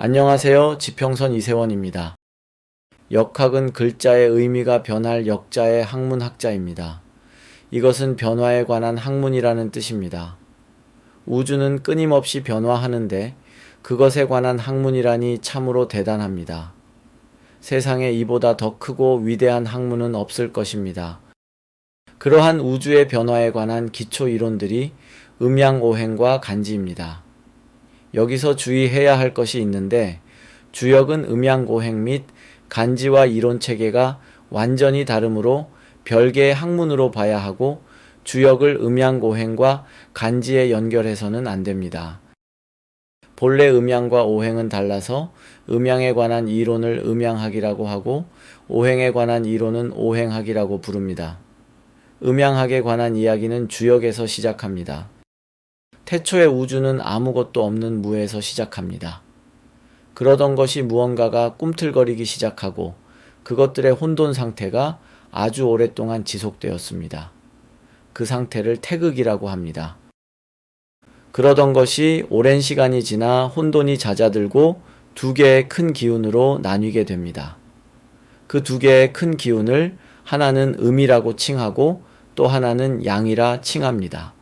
안녕하세요. 지평선 이세원입니다. 역학은 글자의 의미가 변할 역자의 학문학자입니다. 이것은 변화에 관한 학문이라는 뜻입니다. 우주는 끊임없이 변화하는데 그것에 관한 학문이라니 참으로 대단합니다. 세상에 이보다 더 크고 위대한 학문은 없을 것입니다. 그러한 우주의 변화에 관한 기초 이론들이 음양오행과 간지입니다. 여기서 주의해야 할 것이 있는데 주역은 음양오행 및 간지와 이론체계가 완전히 다르므로 별개의 학문으로 봐야 하고 주역을 음양오행과 간지에 연결해서는 안 됩니다. 본래 음양과 오행은 달라서 음양에 관한 이론을 음양학이라고 하고 오행에 관한 이론은 오행학이라고 부릅니다. 음양학에 관한 이야기는 주역에서 시작합니다. 태초의 우주는 아무것도 없는 무에서 시작합니다. 그러던 것이 무언가가 꿈틀거리기 시작하고 그것들의 혼돈 상태가 아주 오랫동안 지속되었습니다. 그 상태를 태극이라고 합니다. 그러던 것이 오랜 시간이 지나 혼돈이 잦아들고 두 개의 큰 기운으로 나뉘게 됩니다. 그 두 개의 큰 기운을 하나는 음이라고 칭하고 또 하나는 양이라 칭합니다.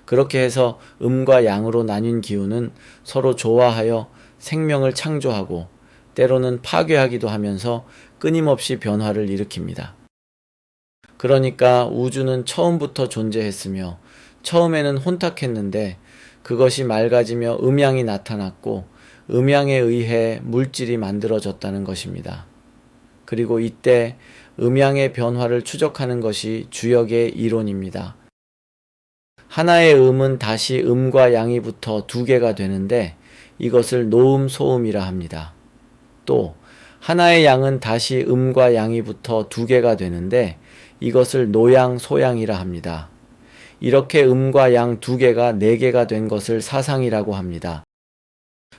그렇게 해서 음과 양으로 나뉜 기운은 서로 조화하여 생명을 창조하고 때로는 파괴하기도 하면서 끊임없이 변화를 일으킵니다. 그러니까 우주는 처음부터 존재했으며 처음에는 혼탁했는데 그것이 맑아지며 음양이 나타났고 음양에 의해 물질이 만들어졌다는 것입니다. 그리고 이때 음양의 변화를 추적하는 것이 주역의 이론입니다. 하나의 음은 다시 음과 양이 붙어 두 개가 되는데 이것을 노음, 소음이라 합니다. 또 하나의 양은 다시 음과 양이 붙어 두 개가 되는데 이것을 노양, 소양이라 합니다. 이렇게 음과 양 두 개가 네 개가 된 것을 사상이라고 합니다.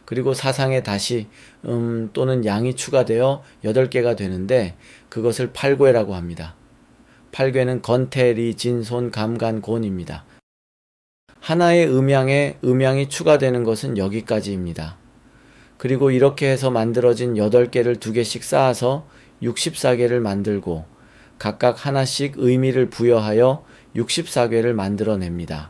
그리고 사상에 다시 또는 양이 추가되어 8개가 되는데 그것을 팔괘라고 합니다. 팔괘는 건태, 리, 진, 손, 감, 간, 곤입니다. 하나의 음양에 음양이 추가되는 것은 여기까지입니다. 그리고 이렇게 해서 만들어진 8개를 2개씩 쌓아서 64개를 만들고 각각 하나씩 의미를 부여하여 64개를 만들어냅니다.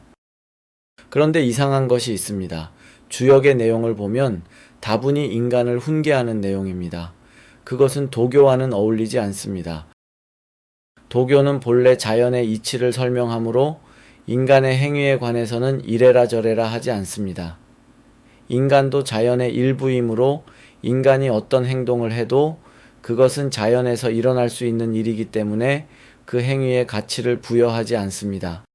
그런데 이상한 것이 있습니다. 주역의 내용을 보면 다분히 인간을 훈계하는 내용입니다. 그것은 도교와는 어울리지 않습니다. 도교는 본래 자연의 이치를 설명하므로 인간의 행위에 관해서는 이래라 저래라 하지 않습니다. 인간도 자연의 일부이므로 인간이 어떤 행동을 해도 그것은 자연에서 일어날 수 있는 일이기 때문에 그 행위에 가치를 부여하지 않습니다.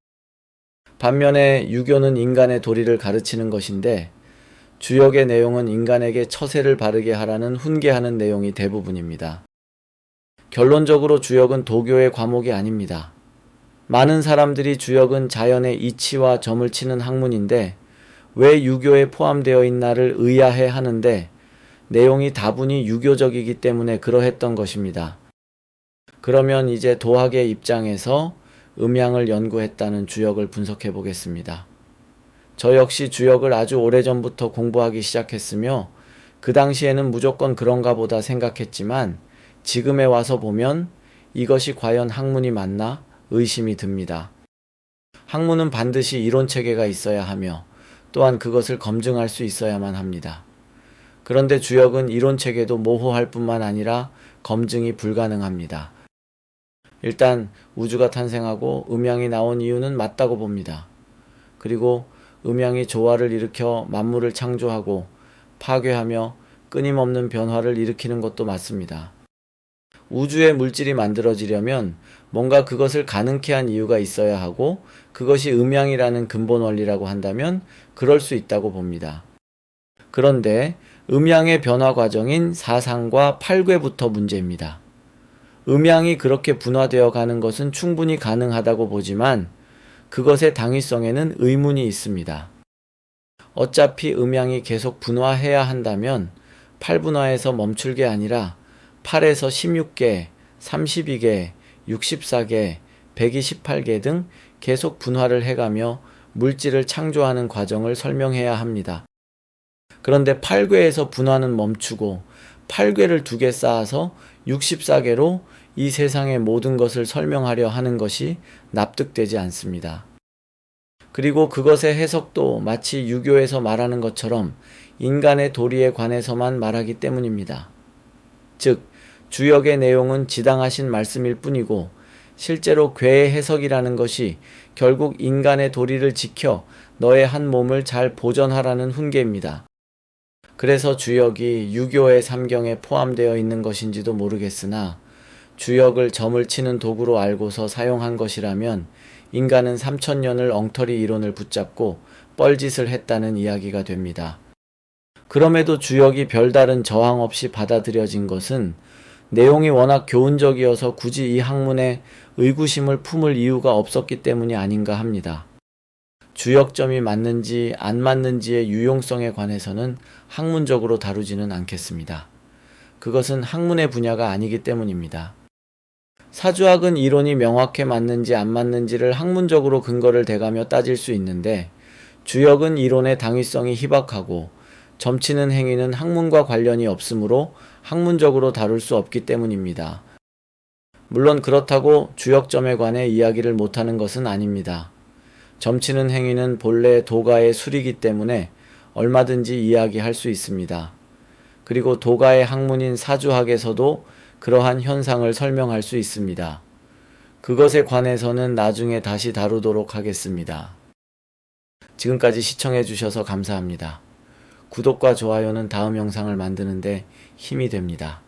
반면에 유교는 인간의 도리를 가르치는 것인데 주역의 내용은 인간에게 처세를 바르게 하라는 훈계하는 내용이 대부분입니다. 결론적으로 주역은 도교의 과목이 아닙니다. 많은 사람들이 주역은 자연의 이치와 점을 치는 학문인데 왜 유교에 포함되어 있나를 의아해 하는데 내용이 다분히 유교적이기 때문에 그러했던 것입니다. 그러면 이제 도학의 입장에서 음양을 연구했다는 주역을 분석해 보겠습니다. 저 역시 주역을 아주 오래전부터 공부하기 시작했으며 그 당시에는 무조건 그런가 보다 생각했지만 지금에 와서 보면 이것이 과연 학문이 맞나 의심이 듭니다. 학문은 반드시 이론체계가 있어야 하며 또한 그것을 검증할 수 있어야만 합니다. 그런데 주역은 이론체계도 모호할 뿐만 아니라 검증이 불가능합니다. 일단 우주가 탄생하고 음양이 나온 이유는 맞다고 봅니다. 그리고 음양이 조화를 일으켜 만물을 창조하고 파괴하며 끊임없는 변화를 일으키는 것도 맞습니다. 우주의 물질이 만들어지려면 뭔가 그것을 가능케 한 이유가 있어야 하고 그것이 음양이라는 근본 원리라고 한다면 그럴 수 있다고 봅니다. 그런데 음양의 변화 과정인 사상과 팔괘부터 문제입니다. 음양이 그렇게 분화되어 가는 것은 충분히 가능하다고 보지만 그것의 당위성에는 의문이 있습니다. 어차피 음양이 계속 분화해야 한다면 8분화에서 멈출 게 아니라 8에서 16개, 32개, 64개, 128개 등 계속 분화를 해가며 물질을 창조하는 과정을 설명해야 합니다. 그런데 8궤에서 분화는 멈추고 8궤를 2개 쌓아서 64개로 이 세상의 모든 것을 설명하려 하는 것이 납득되지 않습니다. 그리고 그것의 해석도 마치 유교에서 말하는 것처럼 인간의 도리에 관해서만 말하기 때문입니다. 즉, 주역의 내용은 지당하신 말씀일 뿐이고 실제로 궤의 해석이라는 것이 결국 인간의 도리를 지켜 너의 한 몸을 잘 보전하라는 훈계입니다. 그래서 주역이 유교의 삼경에 포함되어 있는 것인지도 모르겠으나 주역을 점을 치는 도구로 알고서 사용한 것이라면 인간은 3000년을 엉터리 이론을 붙잡고 뻘짓을 했다는 이야기가 됩니다. 그럼에도 주역이 별다른 저항 없이 받아들여진 것은 내용이 워낙 교훈적이어서 굳이 이 학문에 의구심을 품을 이유가 없었기 때문이 아닌가 합니다. 주역점이 맞는지 안 맞는지의 유용성에 관해서는 학문적으로 다루지는 않겠습니다. 그것은 학문의 분야가 아니기 때문입니다. 사주학은 이론이 명확해 맞는지 안 맞는지를 학문적으로 근거를 대가며 따질 수 있는데 주역은 이론의 당위성이 희박하고 점치는 행위는 학문과 관련이 없으므로 학문적으로 다룰 수 없기 때문입니다. 물론 그렇다고 주역점에 관해 이야기를 못하는 것은 아닙니다. 점치는 행위는 본래 도가의 술이기 때문에 얼마든지 이야기할 수 있습니다. 그리고 도가의 학문인 사주학에서도 그러한 현상을 설명할 수 있습니다. 그것에 관해서는 나중에 다시 다루도록 하겠습니다. 지금까지 시청해 주셔서 감사합니다. 구독과 좋아요는 다음 영상을 만드는데 힘이 됩니다.